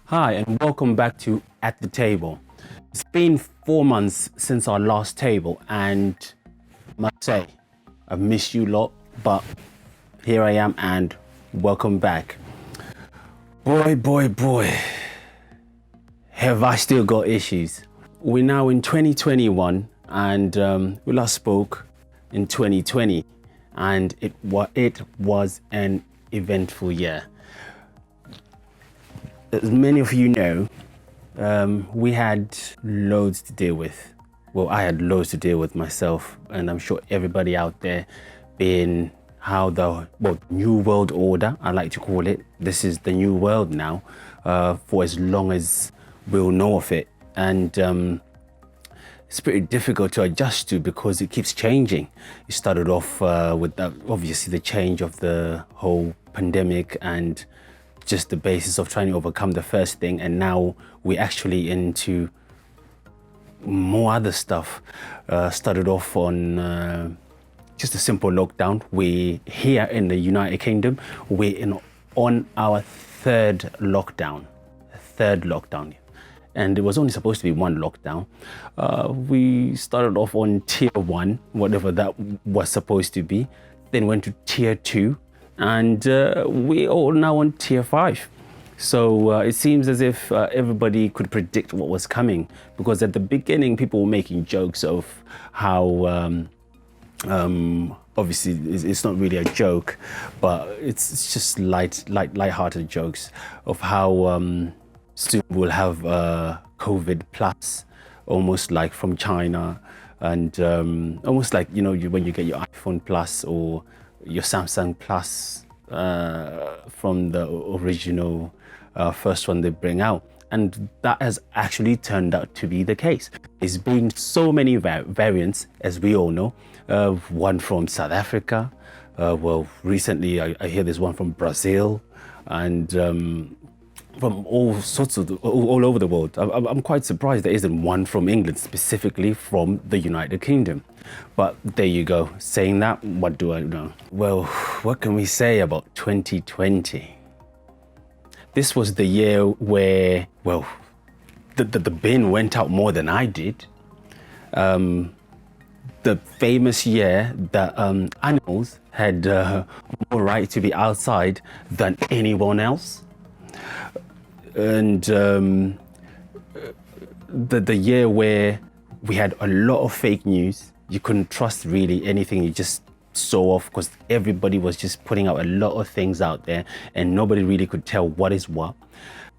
Hi, and welcome back to At the Table. It's been 4 months since our last table, and I must say, I've missed you lot, but here I am, and welcome back. Boy, have I still got issues. We're now in 2021, and we last spoke in 2020, and it was an eventful year. As many of you know, we had loads to deal with. Well, I had loads to deal with myself, and I'm sure everybody out there, being how the new world order, I like to call it. This is the new world now, for as long as we'll know of it. And it's pretty difficult to adjust to because it keeps changing. It started off with obviously the change of the whole pandemic and just the basis of trying to overcome the first thing, and now we're actually into more other stuff. Started off on just a simple lockdown. We're here in the United Kingdom. We're on our third lockdown, and it was only supposed to be one lockdown. We started off on tier 1, whatever that was supposed to be, then went to tier 2, and we're all now on tier 5. So it seems as if everybody could predict what was coming, because at the beginning people were making jokes of how obviously it's not really a joke, but it's just light-hearted jokes of how soon we'll have COVID plus, almost like from China, and almost like, you know, when you get your iPhone plus or your Samsung plus from the original first one they bring out. And that has actually turned out to be the case. There's been so many variants, as we all know. One from South Africa. Well, recently I hear there's one from Brazil, and from all sorts of all over the world. I'm quite surprised there isn't one from England, specifically from the United Kingdom. But there you go. Saying that, what do I know? Well, what can we say about 2020? This was the year where, well, the bin went out more than I did. The famous year that animals had more right to be outside than anyone else. And the year where we had a lot of fake news. You couldn't trust really anything you just saw off, because everybody was just putting out a lot of things out there and nobody really could tell what is what.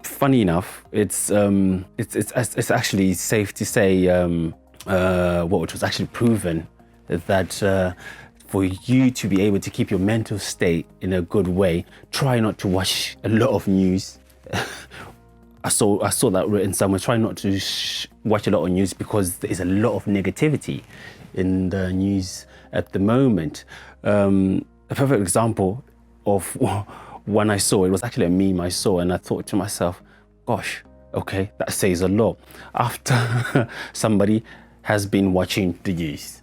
Funny enough, it's actually safe to say what was actually proven, that for you to be able to keep your mental state in a good way, try not to watch a lot of news. I saw that written somewhere. Try not to watch a lot of news, because there is a lot of negativity in the news at the moment. A perfect example of when I saw it was actually a meme I saw, and I thought to myself, gosh, okay, that says a lot. After somebody has been watching the news.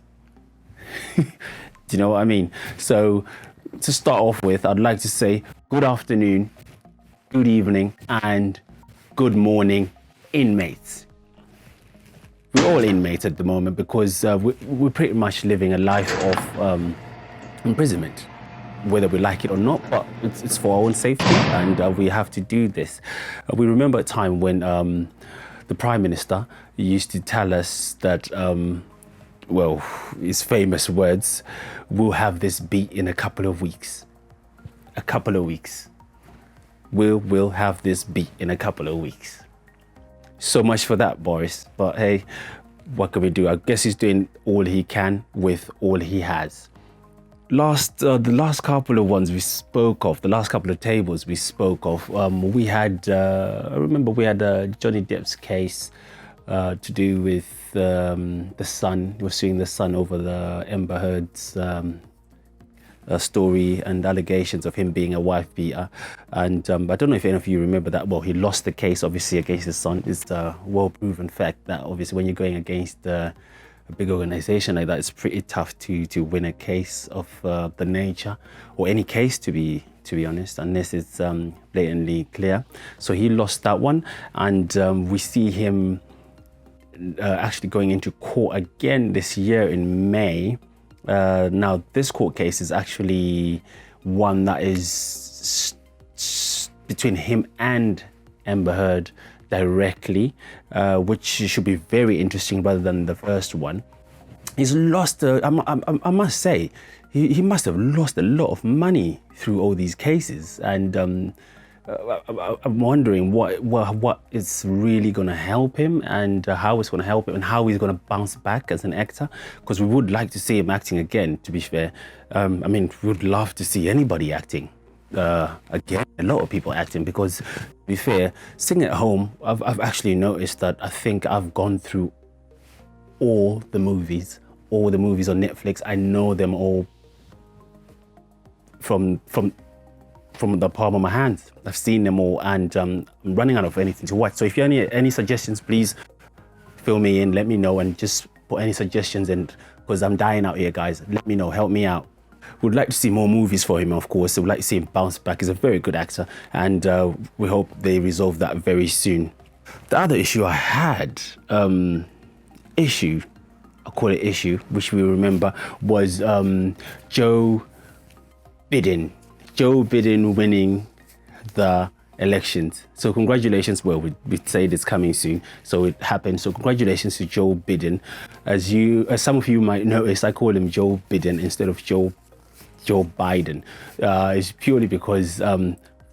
Do you know what I mean? So to start off with, I'd like to say good afternoon, good evening, and good morning, inmates. We're all inmates at the moment, because we're pretty much living a life of imprisonment, whether we like it or not, but it's for our own safety, and we have to do this. We remember a time when the Prime Minister used to tell us that, well, his famous words, we'll have this beat in a couple of weeks. A couple of weeks. We'll have this beat in a couple of weeks. So much for that, Boris. But hey, what can we do? I guess he's doing all he can with all he has. The last couple of ones we spoke of, the last couple of tables we spoke of, we had, I remember we had Johnny Depp's case to do with the Sun. He was suing the Sun over the Amber Heard's story and allegations of him being a wife beater. And I don't know if any of you remember that. Well, he lost the case, obviously, against his son. It's a well-proven fact that obviously when you're going against a big organization like that, it's pretty tough to win a case of the nature, or any case to be honest, unless it's blatantly clear. So he lost that one, and we see him actually going into court again this year in May. Now this court case is actually one that is between him and Amber Heard directly, which should be very interesting rather than the first one. He's lost, I must say, he must have lost a lot of money through all these cases, and I'm wondering what is really going to help him, and how it's going to help him, and how he's going to bounce back as an actor, because we would like to see him acting again, to be fair. I mean, we would love to see anybody acting again, a lot of people acting, because to be fair, sitting at home, I've actually noticed that I think I've gone through all the movies on Netflix. I know them all from the palm of my hand. I've seen them all, and I'm running out of anything to watch. So if you have any suggestions, please fill me in, let me know, and just put any suggestions in, because I'm dying out here, guys. Let me know, help me out. We'd like to see more movies for him, of course. We'd like to see him bounce back. He's a very good actor, and we hope they resolve that very soon. The other issue I had, I call it issue, which we remember, was Joe Biden. Joe Biden winning the elections. So congratulations. Well, we say it's coming soon, so it happened. So congratulations to Joe Biden. As some of you might notice, I call him Joe Biden instead of Joe Biden. It's purely because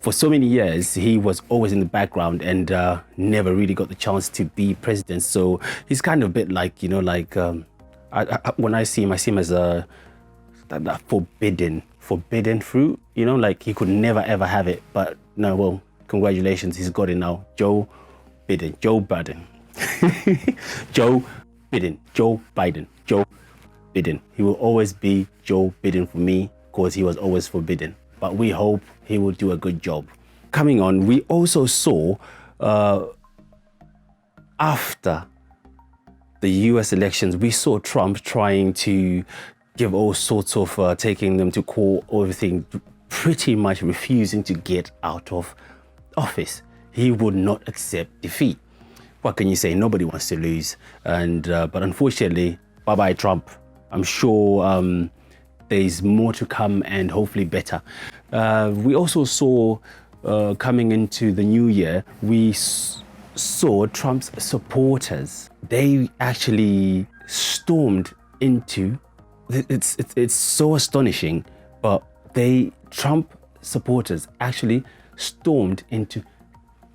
for so many years he was always in the background and never really got the chance to be president. So he's kind of a bit like, when I see him as that forbidden fruit, like he could never ever have it. But no, well, congratulations, he's got it now. Joe Biden. Joe Biden. He will always be Joe Biden for me, because he was always forbidden. But we hope he will do a good job. Coming on, we also saw after the US elections, we saw Trump trying to give all sorts of taking them to court, everything, pretty much refusing to get out of office. He would not accept defeat. What can you say? Nobody wants to lose, and but unfortunately, bye-bye Trump. I'm sure there's more to come, and hopefully better. We also saw coming into the new year, we saw Trump's supporters. They actually stormed into. It's so astonishing, but Trump supporters actually stormed into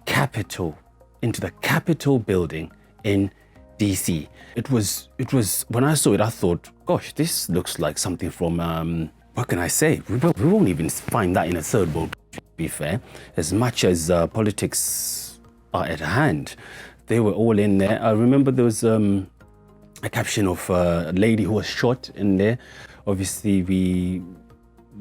the Capitol building in DC. It was when I saw it, I thought, gosh, this looks like something from what can I say? We won't even find that in a third world, to be fair. As much as politics are at hand, they were all in there. I remember there was a caption of a lady who was shot in there. Obviously, we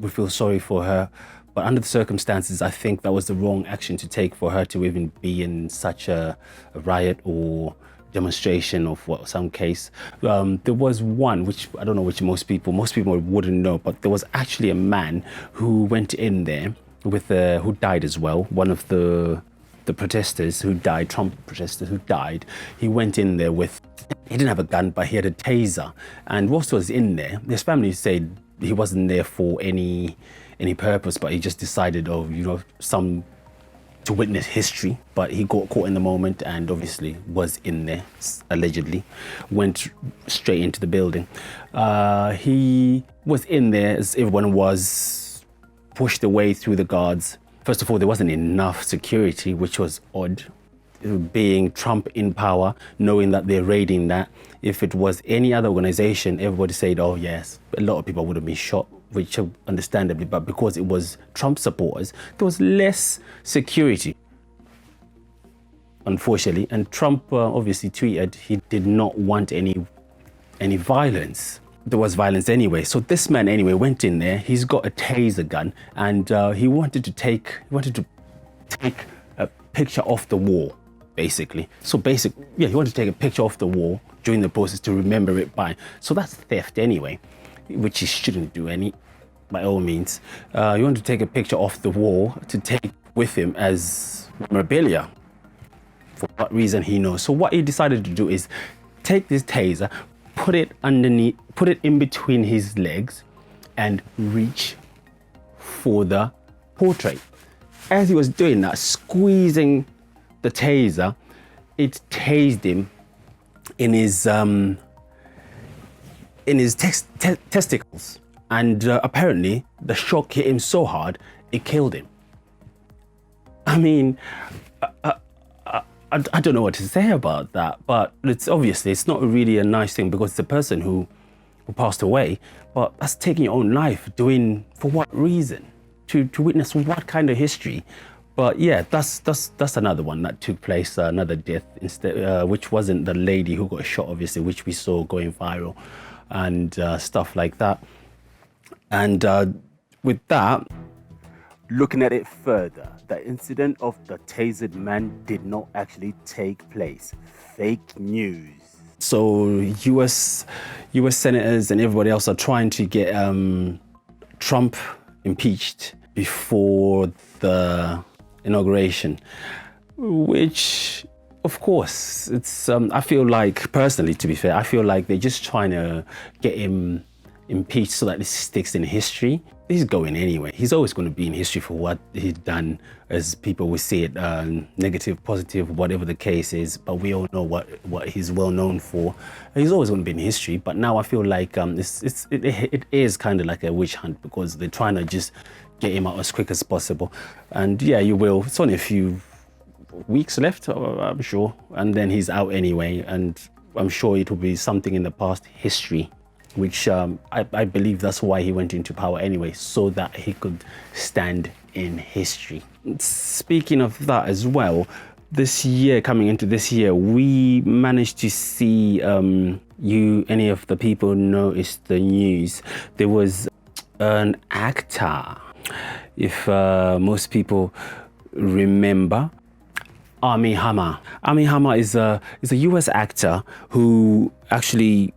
feel sorry for her, but under the circumstances, I think that was the wrong action to take for her to even be in such a riot or demonstration of some case. There was one, which I don't know, which most people wouldn't know, but there was actually a man who went in there with who died as well. One of the protesters who died, Trump protesters who died, he went in there with, he didn't have a gun, but he had a taser. And what was in there, his family said he wasn't there for any purpose, but he just decided, to witness history. But he got caught in the moment and obviously was in there, allegedly, went straight into the building. He was in there as everyone was, pushed away through the guards. First of all, there wasn't enough security, which was odd. Being Trump in power, knowing that they're raiding that. If it was any other organization, everybody said, oh yes, a lot of people would have been shot, which understandably, but because it was Trump supporters, there was less security, unfortunately. And Trump obviously tweeted he did not want any violence. There was violence anyway. So this man anyway went in there, he's got a taser gun, and he wanted to take a picture off the wall. basically. So yeah, you want to take a picture of the wall during the process to remember it by. So that's theft anyway, which you shouldn't do by all means. You want to take a picture of the wall to take with him as memorabilia. For what reason, he knows. So what he decided to do is take this taser, put it in between his legs, and reach for the portrait. As he was doing that, squeezing the taser, it tased him in his testicles, and apparently the shock hit him so hard it killed him. I mean, I don't know what to say about that, but it's not really a nice thing, because the person who passed away, but that's taking your own life, doing for what reason? To witness what kind of history? But yeah, that's another one that took place, another death, instead, which wasn't the lady who got shot, obviously, which we saw going viral and stuff like that. And with that, looking at it further, the incident of the tasered man did not actually take place. Fake news. So US senators and everybody else are trying to get Trump impeached before the inauguration, which, of course, it's I feel like, personally, to be fair, I feel like they're just trying to get him impeached so that this sticks in history. He's going anyway. He's always going to be in history for what he's done, as people will see it, negative, positive, whatever the case is. But we all know what he's well known for. He's always going to be in history. But now I feel like it is kind of like a witch hunt, because they're trying to just get him out as quick as possible. And yeah, you will. It's only a few weeks left, I'm sure, and then he's out anyway. And I'm sure it will be something in the past history, which I believe that's why he went into power anyway, so that he could stand in history. Speaking of that as well, coming into this year, we managed to see, any of the people noticed the news, there was an actor, if most people remember, Armie Hammer. Armie Hammer is a US actor who actually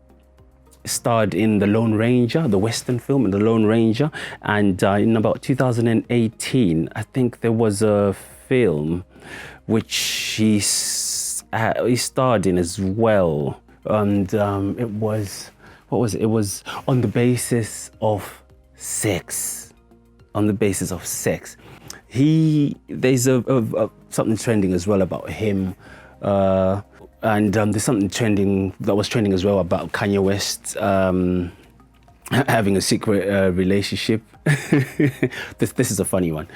starred in The Lone Ranger, the Western film, in The Lone Ranger. And in about 2018, I think there was a film which he starred in as well. And it was, what was it? It was On the Basis of Sex. On the Basis of Sex. There's something trending as well about him. And there's something that was trending as well about Kanye West having a secret relationship. This is a funny one.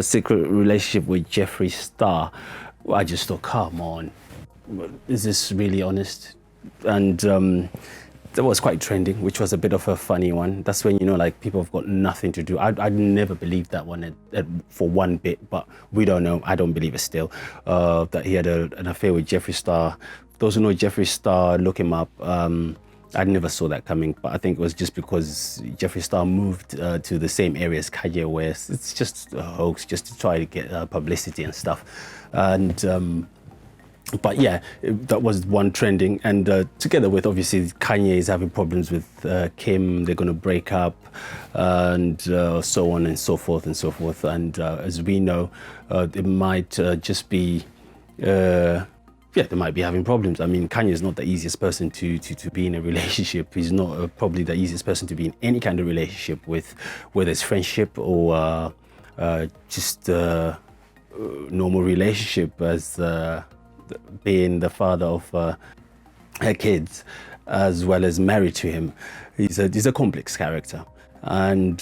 Secret relationship with Jeffree Star. I just thought, come on, is this really honest? And that was quite trending, which was a bit of a funny one. That's when, like, people have got nothing to do. I'd never believed that one for one bit, but we don't know. I don't believe it still, that he had an affair with Jeffree Star. Those who know Jeffree Star, look him up. I never saw that coming, but I think it was just because Jeffree Star moved to the same area as Kanye West. It's just a hoax, just to try to get publicity and stuff. And but yeah, that was one trending, and together with, obviously, Kanye is having problems with Kim. They're going to break up, and so on and so forth and so forth. And as we know, it might just be, they might be having problems. I mean, Kanye is not the easiest person to be in a relationship. He's not probably the easiest person to be in any kind of relationship with, whether it's friendship or just normal relationship, as being the father of her kids, as well as married to him. He's a complex character, and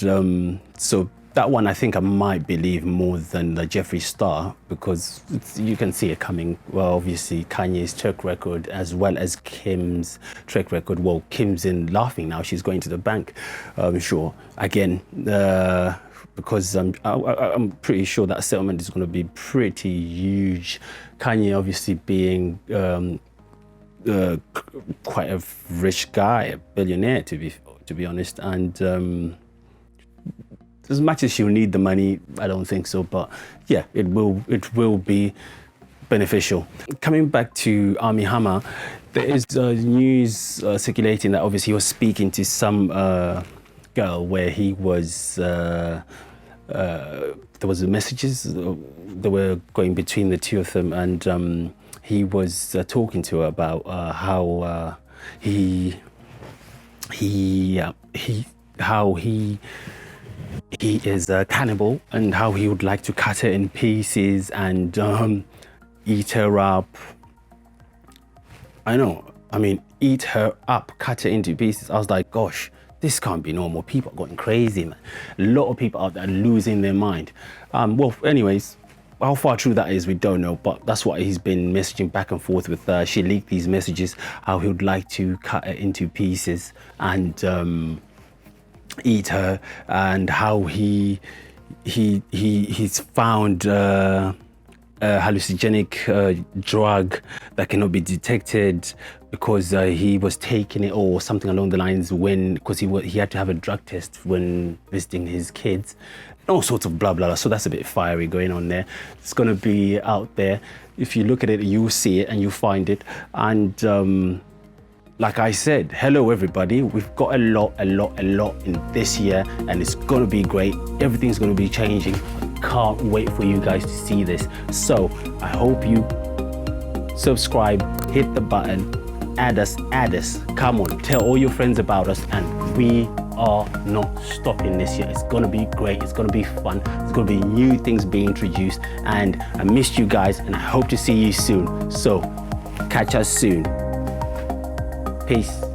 so that one I think I might believe more than the Jeffree Star, because you can see it coming. Well, obviously Kanye's track record as well as Kim's track record. Well, Kim's in laughing now. She's going to the bank, I'm sure. Again, because I'm pretty sure that settlement is going to be pretty huge. Kanye obviously being quite a rich guy, a billionaire to be honest, and as much as she'll need the money, I don't think so. But yeah, it will be beneficial. Coming back to Armie Hammer, there is news circulating that obviously he was speaking to some girl where he was there was messages that were going between the two of them, and he was talking to her about how he is a cannibal, and how he would like to cut her in pieces and eat her up. I know, I mean, eat her up, cut her into pieces. I was like, gosh, this can't be normal. People are going crazy, man. A lot of people out there losing their mind. Well, anyways, how far true that is, we don't know, but that's what he's been messaging back and forth with. She leaked these messages, how he would like to cut her into pieces and eat her, and how he's found a hallucinogenic drug that cannot be detected because he was taking it, or something along the lines, because he had to have a drug test when visiting his kids. All sorts of blah blah. So that's a bit fiery going on there. It's gonna be out there. If you look at it, you'll see it and you find it. And like I said, hello everybody. We've got a lot in this year, and it's gonna be great. Everything's gonna be changing. I can't wait for you guys to see this. So I hope you subscribe, hit the button, add us. Come on, tell all your friends about us, and we are not stopping this year. It's gonna be great. It's gonna be fun. It's gonna be new things being introduced, and I missed you guys, and I hope to see you soon. So catch us soon. Peace.